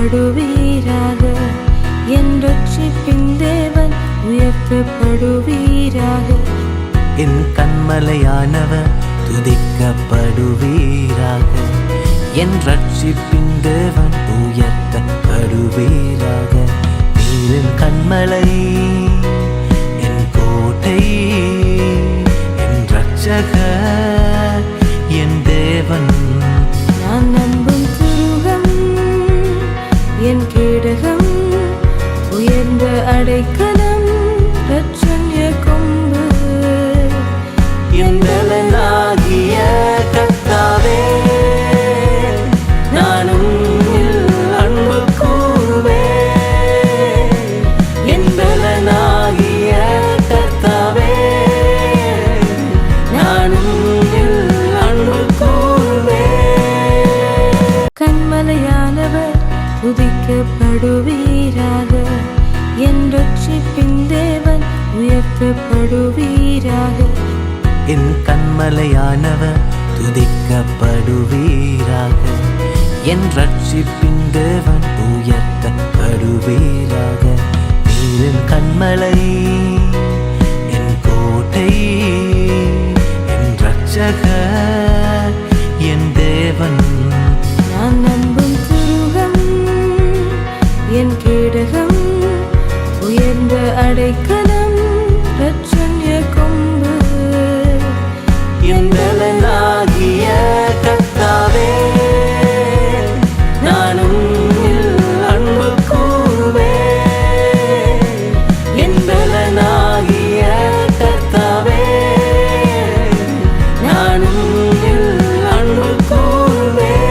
துதிக்கப்படுவீராக. என் ரட்சிப்பின் தேவன் உயர்த்தப்படுவீராக. என் கண்மலையானவர் துதிக்கப்படுவீராக. என் ரட்சிப்பின் தேவன் உயர்த்தப்படுவீராக. நீரின் கண்மலை, என் கோட்டை, என் ரட்சகர், என் தேவன். நான் நம்பும் துருகம், என் கேடகம், உயர்ந்த அடைக்கலம், ரட்சண்ய கொம்பு. என் பலனாகிய கர்த்தாவே, நானும் அன்பு கூறுவேன். என் பலனாகிய கர்த்தாவே, நானும் அன்பு கூறுவேன். கண்மலையானவர் துதிக்கப்படுவீராக. என் ரட்சிப்பின் தேவன் உயர்த்தப்படுவீராக. என் கண்மலையானவர் துதிக்கப்படுவீராக. என் ரட்சிப்பின் தேவன் உயர்த்தப்படுவீராக. நீரின் கண்மலை, என் கோட்டை, என் ரட்சகர், என் தேவன். நான் நம்பும் துருகம், என் கேடகம், உயர்ந்த அடைக்கலம், ரட்சண்ய கொம்பு. என் பலனாகிய கர்த்தாவே, நானும் அன்பு கூறுவேன். என் பலனாகிய கர்த்தாவே, நானும் அன்பு கூறுவேன்.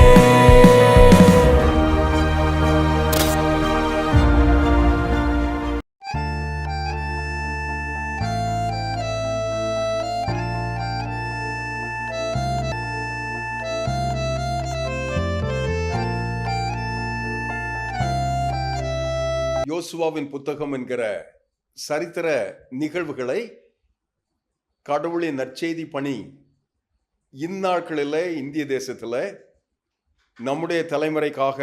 யோசுவாவின் புத்தகம் என்கிற சரித்திர நிகழ்வுகளை கடவுளின் நற்செய்தி பணி இந்நாட்களில் இந்திய தேசத்தில் நம்முடைய தலைமுறைக்காக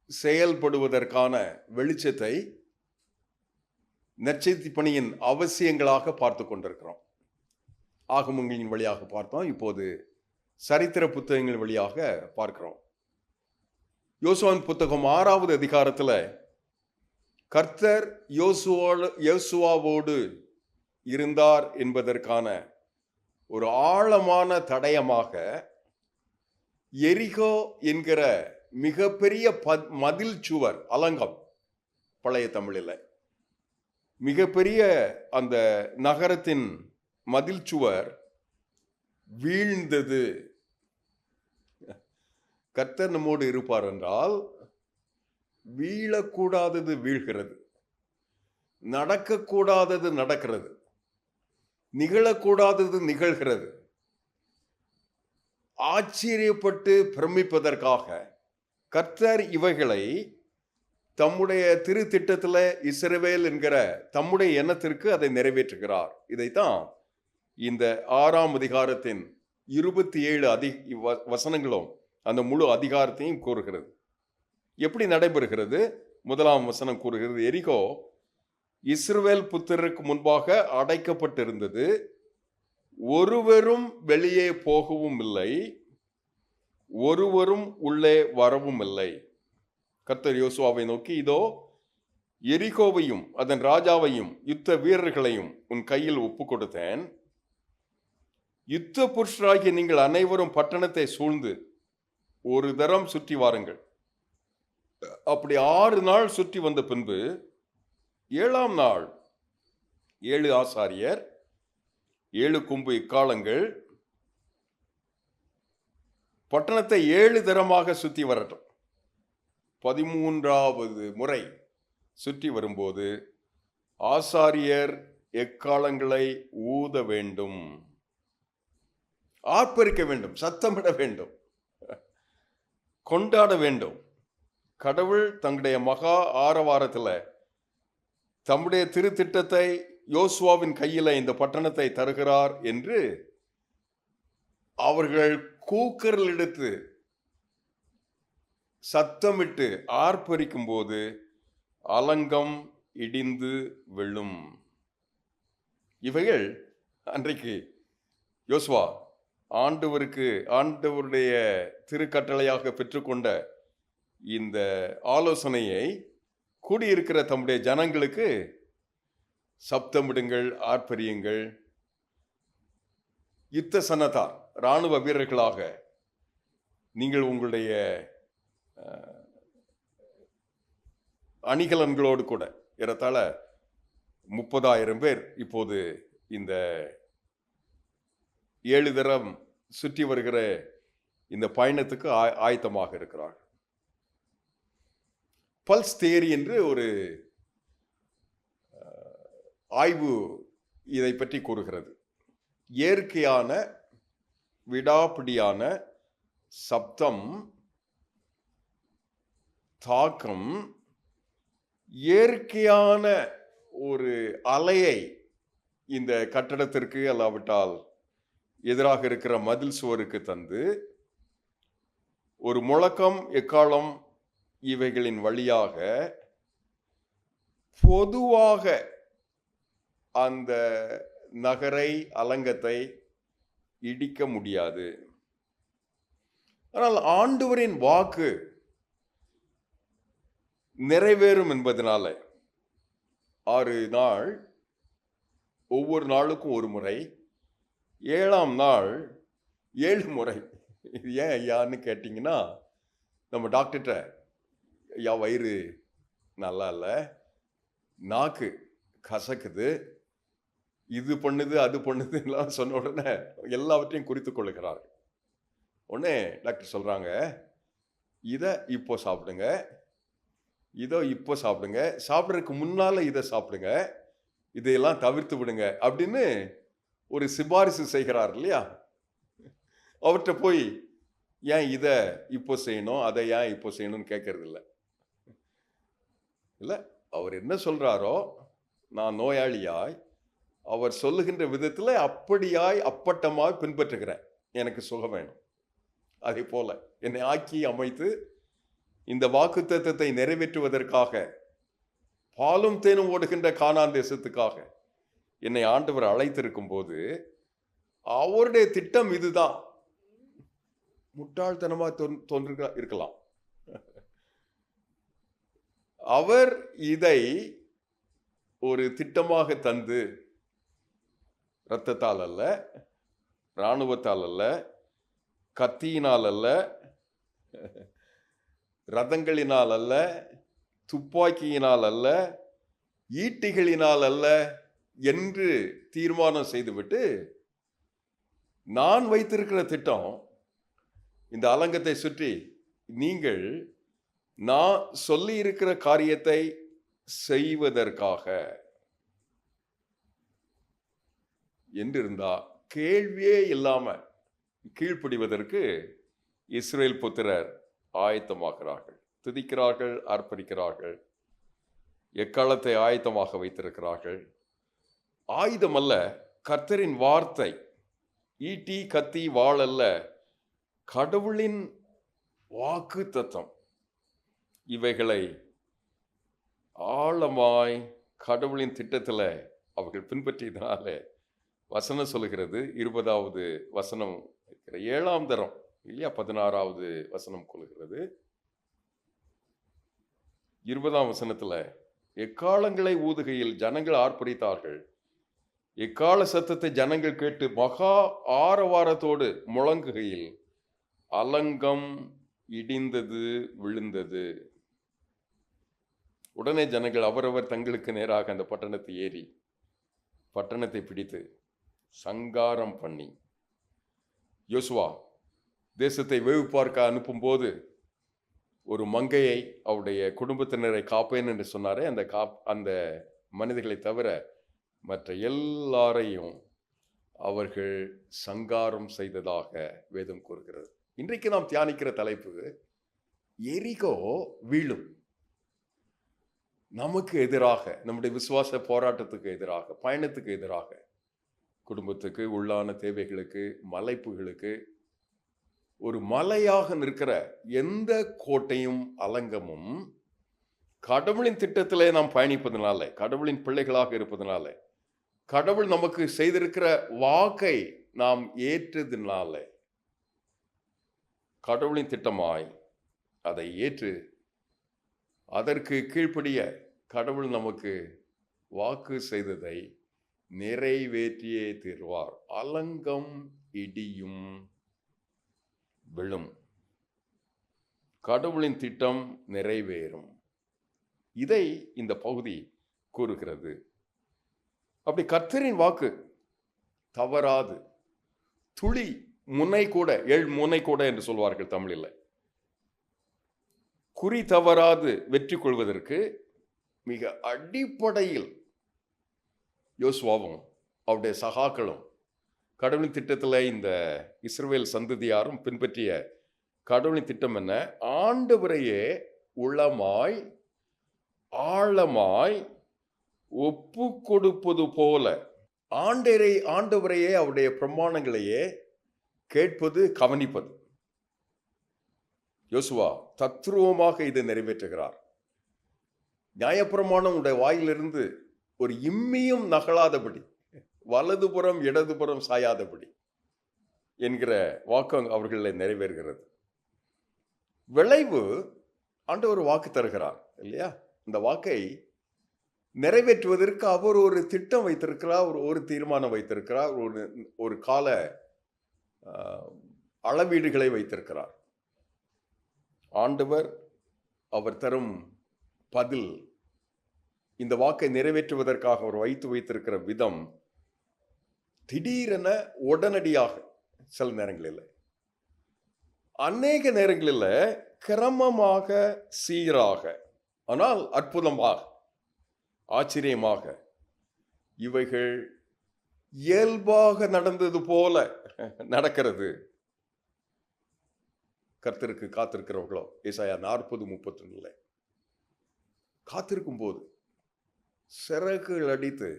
செயல்படுவதற்கான வெளிச்சத்தை நற்செய்தி பணியின் அவசியங்களாக பார்த்து கொண்டிருக்கிறோம். ஆகமங்களின் வழியாக பார்த்தோம், இப்போது சரித்திர புத்தகங்கள் வழியாக பார்க்கிறோம். யோசுவாவின் புத்தகம் 6வது அதிகாரத்தில் கர்த்தர் யோசுவாவோடு இருந்தார் என்பதற்கான ஒரு ஆழமான தடயமாக எரிகோ என்கிற மிகப்பெரிய மதில் சுவர், அலங்கம் பழைய தமிழில் மிகப்பெரிய அந்த நகரத்தின் மதில் சுவர் வீழ்ந்தது. கர்த்தர் நம்மோடு இருப்பார் என்றால் வீழக்கூடாதது வீழ்கிறது, நடக்கக்கூடாதது நடக்கிறது, நிகழக்கூடாதது நிகழ்கிறது. ஆச்சரியப்பட்டு பிரமிப்பதற்காக கர்த்தர் இவைகளை தம்முடைய திரு திட்டத்தில் இஸ்ரவேல் என்கிற தம்முடைய எண்ணத்திற்கு அதை நிறைவேற்றுகிறார். இதைத்தான் இந்த 6ஆம் அதிகாரத்தின் 27 வசனங்களும் அந்த முழு அதிகாரத்தையும் கூறுகிறது. எப்படி நடைபெறுகிறது? 1ஆம் வசனம் கூறுகிறது, எரிகோ இஸ்ரவேல் புத்திரருக்கு முன்பாக அடைக்கப்பட்டிருந்தது, ஒருவரும் வெளியே போகவும் இல்லை, ஒருவரும் உள்ளே வரவும் இல்லை. கர்த்தர் யோசுவாவை நோக்கி, இதோ எரிகோவையும் அதன் ராஜாவையும் யுத்த வீரர்களையும் உன் கையில் ஒப்பு கொடுத்தேன். யுத்த புருஷராகிய நீங்கள் அனைவரும் பட்டணத்தை சூழ்ந்து ஒரு தரம் சுற்றி வாருங்கள். அப்படி 6 நாள் சுற்றி வந்த பின்பு 7ஆம் நாள் 7 ஆசாரியர் 7 கொம்பு இக்காலங்கள் பட்டணத்தை 7 தரமாக சுற்றி வரட்டும். 13வது முறை சுற்றி வரும்போது ஆசாரியர் எக்காலங்களை ஊத வேண்டும், ஆர்ப்பரிக்க வேண்டும், சத்தமிட வேண்டும், கொண்டாட வேண்டும். கடவுள் தங்களுடைய மகா ஆரவாரத்தில் தம்முடைய திருத்திட்டத்தை யோசுவாவின் கையில் இந்த பட்டணத்தை தருகிறார் என்று அவர்கள் கூக்கரல் எடுத்து சத்தமிட்டு ஆர்ப்பரிக்கும் போது அலங்கம் இடிந்து விழும். இவைகள் அன்றைக்கு யோசுவா ஆண்டவருடைய திருக்கட்டளையாக பெற்றுக்கொண்ட இந்த ஆலோசனையை கூடியிருக்கிற தம்முடைய ஜனங்களுக்கு சப்தமிடுங்கள், ஆர்ப்பரியுங்கள், யுத்த சன்னதார் இராணுவ வீரர்களாக நீங்கள் உங்களுடைய அணிகலன்களோடு கூட ஏறத்தாழ 30,000 பேர் இப்போது இந்த 7 தரம் சுற்றி வருகிற இந்த பயணத்துக்கு ஆயத்தமாக இருக்கிறார். பல்ஸ் தியரி என்று ஒரு ஆய்வு இதை பற்றி கூறுகிறது. இயற்கையான விடாப்பிடியான சப்தம், தாக்கம், இயற்கையான ஒரு அலையை இந்த கட்டடத்திற்கு அல்லாவிட்டால் எதிராக இருக்கிற மதில் சுவருக்கு தந்து ஒரு முழக்கம், எக்காலம் இவைகளின் வழியாக பொதுவாக அந்த நகரை, அலங்கத்தை இடிக்க முடியாது. ஆனால் ஆண்டவரின் வாக்கு நிறைவேறும் என்பதனால 6 நாள், ஒவ்வொரு நாளுக்கும் ஒரு முறை, 7ஆம் நாள் 7 முறை. இது ஏன் ஐயான்னு கேட்டிங்கன்னா, நம்ம டாக்டர்கிட்ட ஐயா வயிறு நல்லா இல்லை, நாக்கு கசக்குது, இது பண்ணுது அது பண்ணுது எல்லாம் சொன்ன உடனே எல்லாவற்றையும் குறித்து கொள்ளுகிறார்கள். உடனே டாக்டர் சொல்கிறாங்க, இதை இப்போ சாப்பிடுங்க, இதோ இப்போ சாப்பிடுங்க, சாப்பிட்றதுக்கு முன்னால் இதை சாப்பிடுங்க, இதையெல்லாம் தவிர்த்து விடுங்க அப்படின்னு ஒரு சிபாரிசு செய்கிறார் இல்லையா? அவர்கிட்ட போய் ஏன் இதை இப்போ செய்யணும், அதை ஏன் இப்போ செய்யணும்னு கேட்கறது இல்லை. அவர் என்ன சொல்கிறாரோ, நான் நோயாளியாய் அவர் சொல்லுகின்ற விதத்தில் அப்படியாய் அப்பட்டமாய் பின்பற்றுகிறேன், எனக்கு சுகம் வேணும். அதே போல என்னை ஆக்கி அமைத்து இந்த வாக்குத்தத்தத்தை நிறைவேற்றுவதற்காக, பாலும் தேனும் ஓடுகின்ற கானான் தேசத்துக்காக என்னை ஆண்டவர் அழைத்திருக்கும் போது அவருடைய திட்டம் இதுதான். முட்டாள்தனமா தோன்று இருக்கலாம். அவர் இதை ஒரு திட்டமாக தந்து, இரத்தத்தால் அல்ல, இராணுவத்தால் அல்ல, கத்தியினால் அல்ல, ரதங்களினால் அல்ல, துப்பாக்கியினால் அல்ல, ஈட்டிகளினால் அல்ல என்று தீர்மானம் செய்துவிட்டு, நான் வைத்திருக்கிற திட்டம் இந்த அலங்கத்தை சுற்றி நீங்கள் நான் சொல்லி இருக்கிற காரியத்தை செய்வதற்காக என்றிருந்தா கேள்வியே இல்லாம கீழ்ப்படிவதற்கு இஸ்ரேல் புத்திரர் ஆயத்தமாகிறார்கள், துதிக்கிறார்கள், ஆர்ப்பரிக்கிறார்கள், எக்காலத்தை ஆயத்தமாக வைத்திருக்கிறார்கள். ஆயுதம் அல்ல, கர்த்தரின் வார்த்தை, ஈட்டி கத்தி வாள் அல்ல, கடவுளின் வாக்கு தத்தம். இவைகளை ஆழமாய் கடவுளின் திட்டத்தில் அவர்கள் பின்பற்றியதனால வசனம் சொல்லுகிறது, 20வது வசனம் 7ஆம் தரம் இல்லையா, 16வது வசனம் கொள்கிறது. 20ஆம் வசனத்தில் எக்காலங்களை ஊதுகையில் ஜனங்கள் ஆர்ப்பரித்தார்கள், எக்கால சத்தத்தை ஜனங்கள் கேட்டு மகா ஆரவாரத்தோடு முழங்குகையில் அலங்கம் இடிந்தது, விழுந்தது. உடனே ஜனங்கள் அவரவர் தங்களுக்கு நேராக அந்த பட்டணத்தை ஏறி பட்டணத்தை பிடித்து சங்காரம் பண்ணி, யோசுவா தேசத்தை வேவு பார்க்க அனுப்பும் போது ஒரு மங்கையை, அவருடைய குடும்பத்தினரை காப்பேன் என்று சொன்னாரே, அந்த மனிதர்களை தவிர மற்ற எல்லாரையும் அவர்கள் சங்காரம் செய்ததாக வேதம் கூறுகிறது. இன்றைக்கு நாம் தியானிக்கிற தலைப்பு எரிகோ வீழும். நமக்கு எதிராக, நம்முடைய விசுவாச போராட்டத்துக்கு எதிராக, பயணத்துக்கு எதிராக, குடும்பத்துக்கு, உள்ளான தேவைகளுக்கு, மலைப்புகளுக்கு, ஒரு மலையாக நிற்கிற எந்த கோட்டையும் அலங்கமும் கடவுளின் திட்டத்திலே நாம் பயணிப்பதனால, கடவுளின் பிள்ளைகளாக இருப்பதனால, கடவுள் நமக்கு செய்திருக்கிற வாக்கை நாம் ஏற்றதுனால, கடவுளின் திட்டமாய் அதை ஏற்று அதற்கு கீழ்ப்படிய கடவுள் நமக்கு வாக்கு செய்ததை நிறைவேற்றியே தீர்வார். அலங்கம் இடியும் விழும், கடவுளின் திட்டம் நிறைவேறும். இதை இந்த பகுதி கூறுகிறது. அப்படி கர்த்தரின் வாக்கு தவறாது, துளி முனை கூட, முனை கூட என்று சொல்வார்கள் தமிழில், குறி தவறாது வெற்றி கொள்வதற்கு மிக அடிப்படையில் யோசுவாவும் அவருடைய சகாக்களும் கடவுளின் திட்டத்தில் இந்த இஸ்ரவேல் சந்ததியாரும் பின்பற்றிய கடவுளின் திட்டம் என்ன? ஆண்டவரையே உளமாய் ஆழமாய் ஒப்பு கொடுப்பது போல ஆண்டவரையே அவருடைய பிரமாணங்களையே கேட்பது, கவனிப்பது. யோசுவா தத்ரூபமாக இதை நிறைவேற்றுகிறார். நியாயப்பிரமாணம் உடைய வாயிலிருந்து ஒரு இம்மியும் நகலாதபடி, வலதுபுறம் இடதுபுறம் சாயாதபடி என்கிற வாக்கு அவர்களை நிறைவேறுகிறது. விளைவு ஆண்டவர் வாக்கு தருகிறார் இல்லையா? இந்த வாக்கை நிறைவேற்றுவதற்கு அவர் ஒரு திட்டம் வைத்திருக்கிறார், ஒரு தீர்மானம் வைத்திருக்கிறார், ஒரு கால அளவீடுகளை வைத்திருக்கிறார். ஆண்டவர் அவர் தரும் பதில், இந்த வாக்கை நிறைவேற்றுவதற்காக அவர் வைத்திருக்கிற விதம் திடீரென, உடனடியாக, சில நேரங்களில், அநேக நேரங்களில் கிரமமாக, சீராக, ஆனால் அற்புதமாக, ஆச்சரியமாக, இவைகள் இயல்பாக நடந்தது போல நடக்கிறது. கர்த்தருக்கு காத்திருக்கிறவர்களோ, ஏசாயா 40:31 காத்திருக்கும் போது சிறகுகள் அடித்து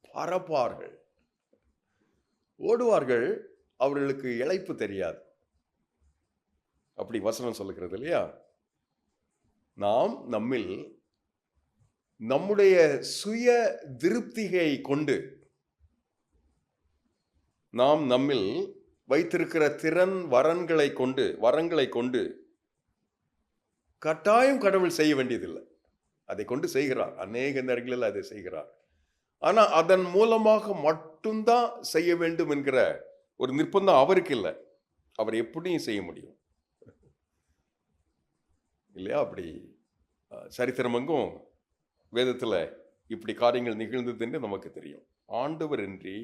பறப்பார்கள், ஓடுவார்கள், அவர்களுக்கு இளைப்பு தெரியாது. அப்படி வசனம் சொல்லுகிறது இல்லையா? நாம் நம்மில் நம்முடைய சுய திருப்தியை கொண்டு, நாம் நம்மில் வைத்திருக்கிற திறன் வரங்களை கொண்டு கட்டாயம் கடவுள் செய்ய வேண்டியதில்லை. அதை கொண்டு செய்கிறார், அநேக நேரங்களில் அதை செய்கிறார். ஆனால் அதன் மூலமாக மட்டும்தான் செய்ய வேண்டும் என்கிற ஒரு நிர்பந்தம் அவருக்கு இல்லை. அவர் எப்படியும் செய்ய முடியும் இல்லையா? அப்படி சரித்திரமெங்கும் வேதத்தில் இப்படி காரியங்கள் நிகழ்ந்தது என்று நமக்கு தெரியும். ஆண்டவர் இன்றி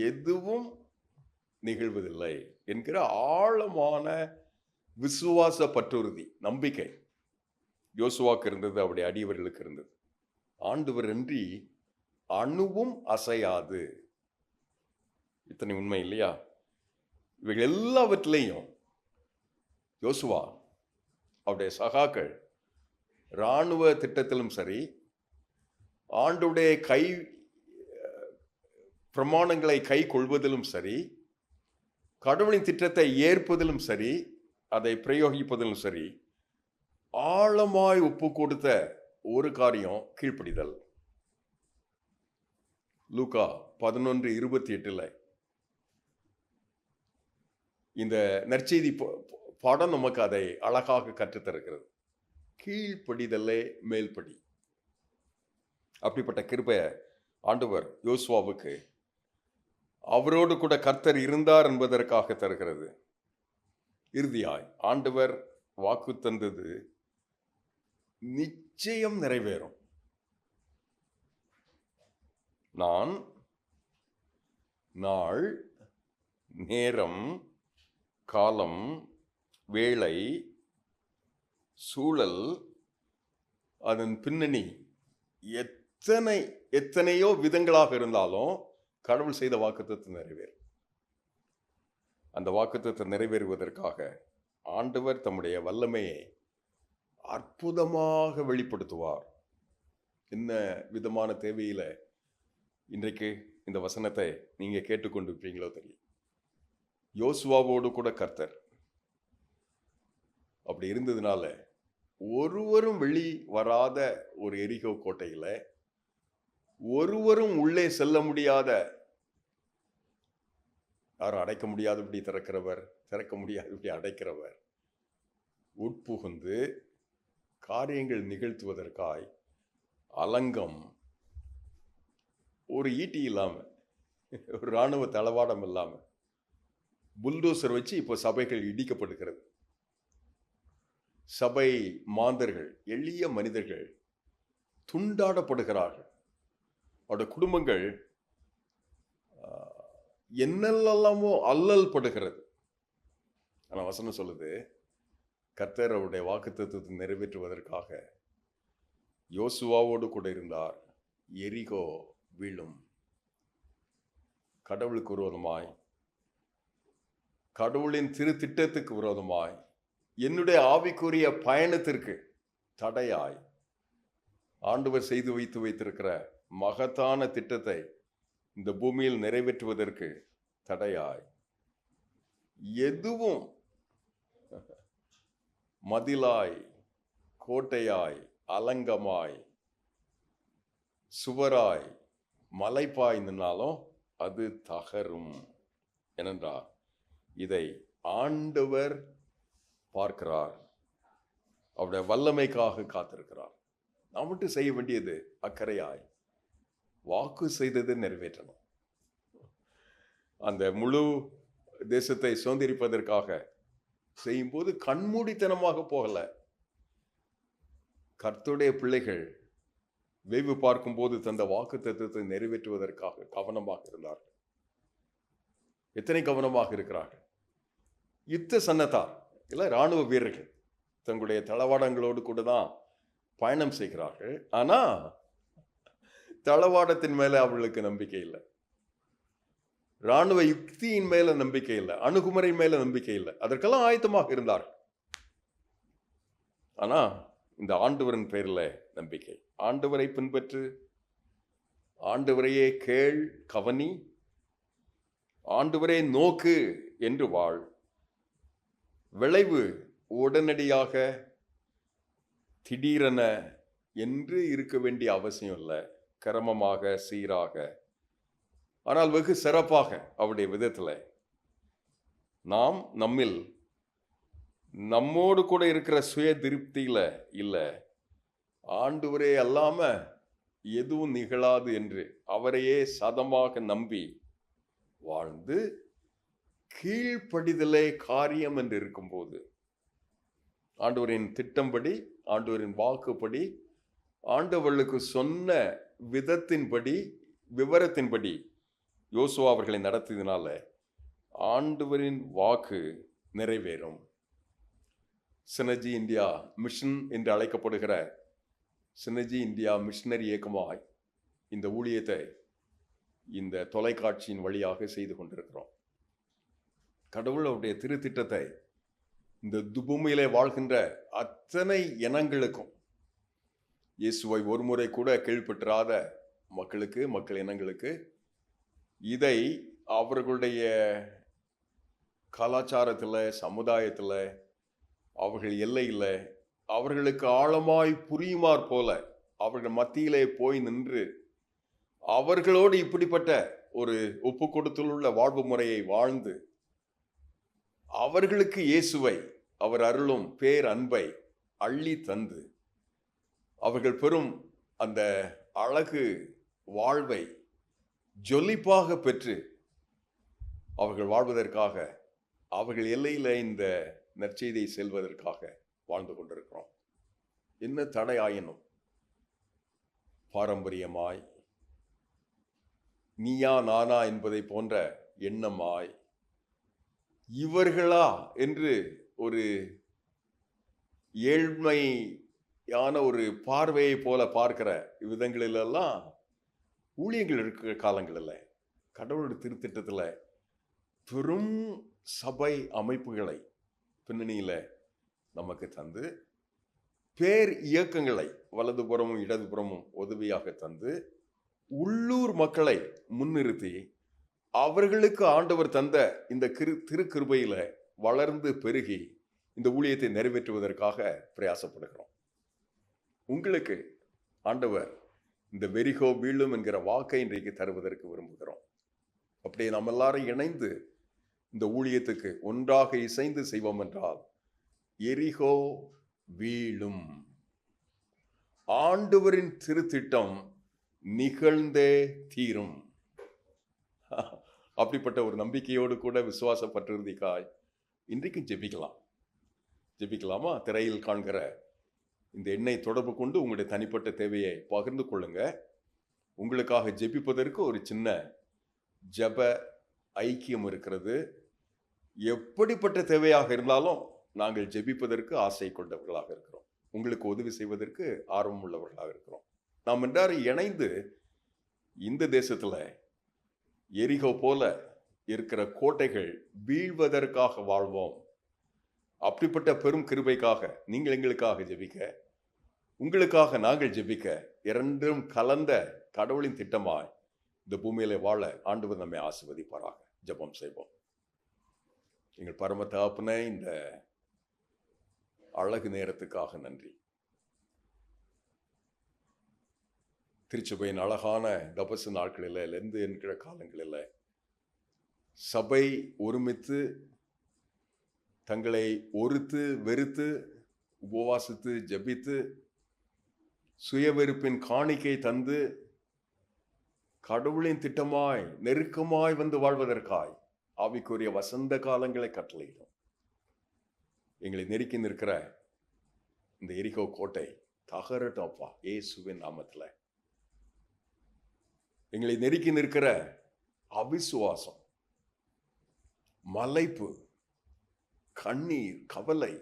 எதுவும் நிகழ்வதில்லை என்கிற ஆழமான விசுவாச பற்றுறுதி, நம்பிக்கை யோசுவாக்கு இருந்தது, அவருடைய அடியவர்களுக்கு இருந்தது. ஆண்டவர் இன்றி அணுவும் அசையாது. இத்தனை உண்மை இல்லையா? இவைகள் எல்லாவற்றிலையும் யோசுவா, அவருடைய சகாக்கள், இராணுவ திட்டத்திலும் சரி, ஆண்டுடைய பிரமாணங்களை கை கொள்வதிலும் சரி, கடவுளின் திட்டத்தை ஏற்பதிலும் சரி, அதை பிரயோகிப்பதிலும் சரி, ஆழமாய் ஒப்பு கொடுத்த ஒரு காரியம் கீழ்ப்படிதல். லூக்கா 11:28 இந்த நற்செய்தி பாடம் நமக்கு அதை அழகாக கற்றுத்தருகிறது. கீழ்ப்படிதலே மேல்படி. அப்படிப்பட்ட கிருபை ஆண்டவர் யோசுவாவுக்கு அவரோடு கூட கர்த்தர் இருந்தார் என்பதற்காக தருகிறது. இறுதியாய் ஆண்டவர் வாக்கு தந்தது நிச்சயம் நிறைவேறும். நான் நாள், நேரம், காலம், வேளை, சூழல், அதன் பின்னணி எத்தனையோ விதங்களாக இருந்தாலும் கடவுள் செய்த வாக்குத்தத்தத்தை நிறைவேறும். அந்த வாக்குத்தத்தத்தை நிறைவேறுவதற்காக ஆண்டவர் தம்முடைய வல்லமையை அற்புதமாக வெளிப்படுத்துவார். என்ன விதமான தேவையில இன்றைக்கு இந்த வசனத்தை நீங்க கேட்டுக்கொண்டிருப்பீங்களோ தெரியும். யோசுவாவோடு கூட கர்த்தர் அப்படி இருந்ததுனால ஒருவரும் வெளி வராத ஒரு எரிகோ கோட்டையில ஒருவரும் உள்ளே செல்ல முடியாத, யாரும் அடைக்க முடியாது இப்படி திறக்கிறவர், திறக்க முடியாது இப்படி அடைக்கிறவர், உட்புகுந்து காரியங்கள் நிகழ்த்துவதற்காய் அலங்கம், ஒரு ஈட்டி இல்லாம, ஒரு இராணுவ தளவாடம் இல்லாம புல்டோசர் வச்சு இப்போ சபைகள் இடிக்கப்படுகிறது. சபை மாந்தர்கள், எளிய மனிதர்கள் துண்டாடப்படுகிறார்கள். அவருடைய குடும்பங்கள் என்னெல்லாமோ அல்லல் படுகிறது. ஆனால் வசனம் சொல்லுது, கர்த்தர் அவருடைய வாக்குத்தத்தத்தை நிறைவேற்றுவதற்காக யோசுவாவோடு கூட இருந்தார். எரிகோ வீழும். கடவுளுக்கு விரோதமாய், கடவுளின் திருத்திட்டத்துக்கு விரோதமாய், என்னுடைய ஆவிக்குரிய பயணத்திற்கு தடையாய் ஆண்டவர் செய்து வைத்திருக்கிற மகத்தான திட்டத்தை இந்த பூமியில் நிறைவேற்றுவதற்கு தடையாய் எதுவும் மதிலாய், கோட்டையாய், அலங்கமாய், சுவராய், மலைப்பாய் நின்னாலும் அது தகரும். ஏனென்றால் இதை ஆண்டவர் பார்க்கிறார், அவருடைய வல்லமைக்காக காத்திருக்கிறார். நாம் மட்டும் செய்ய வேண்டியது அக்கறையாய் வாக்கு செய்தது நிறைவேற்றணும். அந்த முழு தேசத்தை சுதந்திரிப்பதற்காக செய்யும்போது கண்மூடித்தனமாக போகல. கர்த்தருடைய பிள்ளைகள் வேவு பார்க்கும்போது தந்த வாக்கு தத்துவத்தை நிறைவேற்றுவதற்காக கவனமாக இருந்தார்கள். எத்தனை கவனமாக இருக்கிறார்கள்! யுத்த சன்னத்தார் இல்லை, இராணுவ வீரர்கள் தங்களுடைய தளவாடங்களோடு கூட தான் பயணம் செய்கிறார்கள். ஆனா தளவாடத்தின் மேல அவர்களுக்கு நம்பிக்கை இல்லை, இராணுவ யுக்தியின் மேல நம்பிக்கை இல்லை, அணுகுமுறை மேல நம்பிக்கை இல்லை. அதற்கெல்லாம் ஆயத்தமாக இருந்தார்கள். ஆனா இந்த ஆண்டவரின் பேர்ல நம்பிக்கை. ஆண்டவரை பின்பற்று, ஆண்டவரையே கேள், கவனி, ஆண்டவரே நோக்கு என்று வாழ். விளைவு உடனடியாக திடீரென என்று இருக்க வேண்டிய அவசியம் இல்லை. கிரமமாக, சீராக, ஆனால் வெகு சிறப்பாக அவருடைய விதத்தில் நாம் நம்மில் நம்மோடு கூட இருக்கிற சுய திருப்தியில இல்லை, ஆண்டவரே அல்லாம எதுவும் நிகழாது என்று அவரையே சதமாக நம்பி வாழ்ந்து கீழ்ப்படிதலே காரியம் என்று இருக்கும்போது, ஆண்டவரின் திட்டம்படி, ஆண்டவரின் வாக்குப்படி, ஆண்டவர்களுக்கு சொன்ன விதத்தின்படி, விவரத்தின்படி யோசுவா அவர்களை நடத்தியதுனால ஆண்டவரின் வாக்கு நிறைவேறும். சினர்ஜி இந்தியா மிஷன் என்று அழைக்கப்படுகிற சினர்ஜி இந்தியா மிஷனரி இயக்கமாய் இந்த ஊழியத்தை இந்த தொலைக்காட்சியின் வழியாக செய்து கொண்டிருக்கிறோம். கடவுள் அவருடைய திருத்திட்டத்தை இந்த பூமியிலே வாழ்கின்ற அத்தனை இனங்களுக்கும், இயேசுவை ஒருமுறை கூட கேள்விப்பட்டிராத மக்களுக்கு, மக்கள் இனங்களுக்கு, இதை அவர்களுடைய கலாச்சாரத்தில், சமுதாயத்தில், அவர்கள் எல்லையில் அவர்களுக்கு ஆழமாய் புரியுமாற் போல அவர்கள் மத்தியிலே போய் நின்று அவர்களோடு இப்படிப்பட்ட ஒரு ஒப்பு கொடுத்துள்ள வாழ்வு முறையை வாழ்ந்து அவர்களுக்கு இயேசுவை, அவர் அருளும் பேர் அன்பை அள்ளி தந்து அவர்கள் பெறும் அந்த அழகு வாழ்வை ஜொலிப்பாக பெற்று அவர்கள் வாழ்வதற்காக, அவர்கள் எல்லையில் இந்த நற்செய்தியை செல்வதற்காக வாழ்ந்து கொண்டிருக்கிறோம். என்ன தடை ஆயினும் பாரம்பரியமாய், நீயா நானா என்பதை போன்ற எண்ணமாய், இவர்களா என்று ஒரு ஏழ்மையான ஒரு பார்வையை போல பார்க்கிற விதங்களிலெல்லாம் ஊழியங்கள் இருக்கிற காலங்கள் இல்லை. கடவுளுடைய திருத்திட்டத்தில் பெரும் சபை அமைப்புகளை பின்னணியில் நமக்கு தந்து, பேர் இயக்கங்களை வலதுபுறமும் இடதுபுறமும் உதவியாக தந்து, உள்ளூர் மக்களை முன்னிறுத்தி அவர்களுக்கு ஆண்டவர் தந்த இந்த திருக்கிருபையில வளர்ந்து பெருகி இந்த ஊழியத்தை நிறைவேற்றுவதற்காக பிரயாசப்படுகிறோம். உங்களுக்கு ஆண்டவர் இந்த வெரிகோ வீழும் என்கிற வாக்கை இன்றைக்கு தருவதற்கு விரும்புகிறோம். அப்படியே நாம் எல்லாரும் இணைந்து இந்த ஊழியத்துக்கு ஒன்றாக இசைந்து செய்வோம் என்றால் எரிகோ வீழும். ஆண்டவரின் திருத்திட்டம் நிகழ்ந்தே தீரும். அப்படிப்பட்ட ஒரு நம்பிக்கையோடு கூட விசுவாசப்பட்டிருந்தீக்காய் இன்றைக்கும் ஜெபிக்கலாமா? திரையில் காண்கிற இந்த எண்ணை தொடர்பு கொண்டு உங்களுடைய தனிப்பட்ட தேவையை பகிர்ந்து கொள்ளுங்க. உங்களுக்காக ஜெபிப்பதற்கு ஒரு சின்ன ஜெப ஐக்கியம் இருக்கிறது. எப்படிப்பட்ட தேவையாக இருந்தாலும் நாங்கள் ஜெபிப்பதற்கு ஆசை கொண்டவர்களாக இருக்கிறோம். உங்களுக்கு உதவி செய்வதற்கு ஆர்வம் உள்ளவர்களாக இருக்கிறோம். நாம் எல்லாரும் இணைந்து இந்த தேசத்துல எரிகோ போல இருக்கிற கோட்டைகள் வீழ்வதற்காக வாழ்வோம். அப்படிப்பட்ட பெரும் கிருபைக்காக நீங்கள் எங்களுக்காக ஜெபிக்க, உங்களுக்காக நாங்கள் ஜெபிக்க, இரண்டும் கலந்த கடவுளின் திட்டமாய் இந்த பூமியில வாழ ஆண்டவர் நம்மை ஆசீர்வதிப்பாராக. ஜெபம் செய்வோம். எங்கள் பரம தகப்பனே, இந்த அழகு நேரத்துக்காக நன்றி. திருச்சபையின் அழகான தபசு நாட்களில் லெந்து என்கிற காலங்களில் சபை ஒருமித்து தங்களை ஒருத்து வெறுத்து உபவாசித்து ஜபித்து சுயவெறுப்பின் காணிக்கை தந்து கடவுளின் திட்டமாய் நெருக்கமாய் வந்து வாழ்வதற்காய் ஆவிக்குரிய வசந்த காலங்களை கட்டளையிடும். எங்களை நெருக்கி நிற்கிற இந்த எரிகோ கோட்டை தகரட்டும் அப்பா, இயேசுவின் நாமத்தில். எங்களை நெருக்கி நிற்கிற அவிசுவாசம், மலைப்பு, கண்ணீர், கவலை,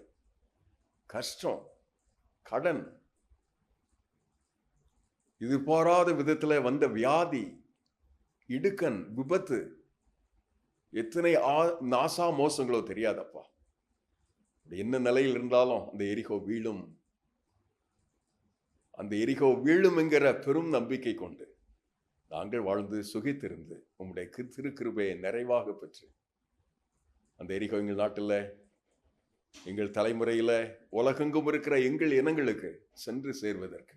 கஷ்டம், கடன், எதிர்பாராத விதத்துல வந்த வியாதி, இடுக்கண், விபத்து, எத்தனை நாசா மோசங்களோ தெரியாதப்பா. என்ன நிலையில் இருந்தாலும் அந்த எரிகோ வீழும். அந்த எரிகோ வீழும் என்கிற பெரும் நம்பிக்கை கொண்டு நாங்கள் வாழ்ந்து சுகித்திருந்து உங்களுடைய திருக்கிருபையை நிறைவாக பெற்று அந்த எரிகோ எங்கள் நாட்டில், எங்கள் தலைமுறையில், உலகெங்கும் இருக்கிற எங்கள் இனங்களுக்கு சென்று சேர்வதற்கு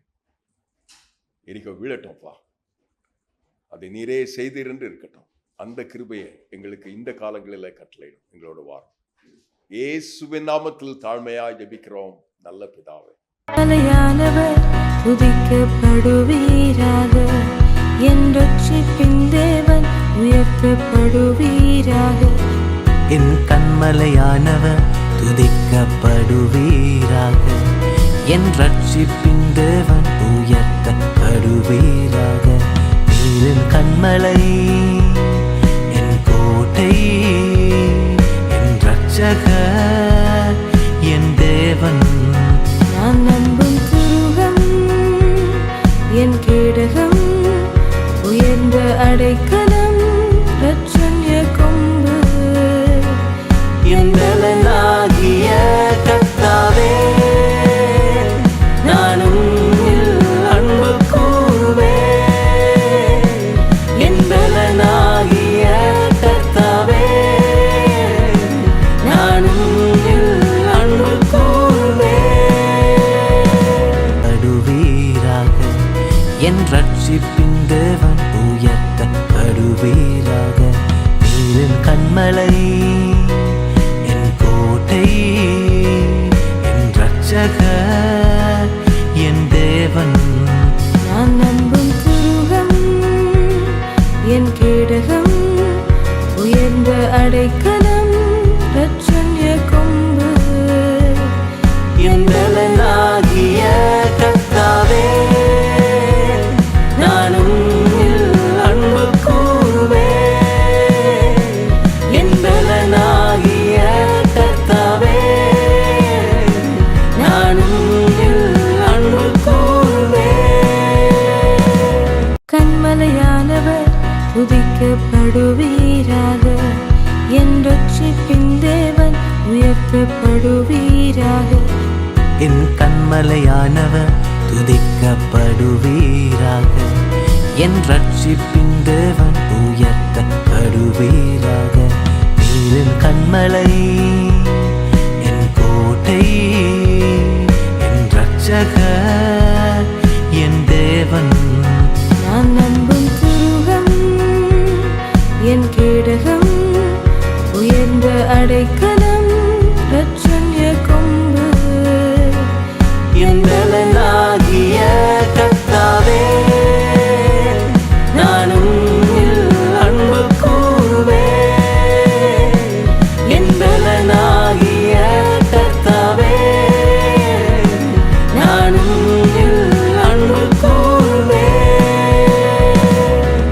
எரிகோ வீழட்டோம்ப்பா. அதை நீரே செய்திருந்து இருக்கட்டும். அந்த கிருபையை எங்களுக்கு இந்த காலங்களில் கட்டளையிடும். எங்களோட வாரம் இயேசுவின் நாமத்தில் தாழ்மையாய் ஜெபிக்கிறோம் நல்ல பிதாவே. தலையானவர் துதிக்கப்படுவீராக, என் ரட்சிப்பின் தேவன் உயர்த்தப்படுவீராக. என் கண்மலையானவர் துதிக்கப்படுவீராக, என் ரட்சிப்பின் தேவன் உயர்த்தப்படுவீராக. நீரின் கண்மலை, என் கோட்டை, என் ரட்சகர், என் தேவன். நான் நம்பும் துருகம், என் கேடகம், உயர்ந்த அடைக்கலம், ரட்சண்ய கொம்பு, என் பலனாகிய கர்த்தாவே, நானும் அன்பு கூறுவேன். என் பலனாகிய கர்த்தாவே, நானும் அன்பு கூறுவேன். படுவீராக, என் ரட்சிப்பின் தேவன் உயர்த்தப்படுவீராக. நீரின் கண்மலை, என் கோட்டை, என் ரட்சகர், என் தேவன். நான் நம்பும் துருகம், என் கேடகம், உயர்ந்த அடைக்கலம், ரட்சண்ய கொம்பு, என் பலனாகிய கர்த்தாவே, நானும் அன்பு கூறுவேன். என் பலனாகிய கர்த்தாவே, நானும் அன்பு கூறுவேன். கண்மலையானவர் துதிக்கப்படுவீராக, என் ரட்சிப்பின் தேவன் உயர்த்தப்படுவீராக. என் கண்மலையானவர் துதிக்கப்படுவீராக, என் ரட்சிப்பின் தேவன் உயர்த்தப்படுவீராக. நடுவேராக நீரின் கண்மலை என் கோட்டை என் ரட்சகர் என் தேவன். நான் நம்பும் துருகம் என் கேடகம் உயர்ந்த அடைக்கலம்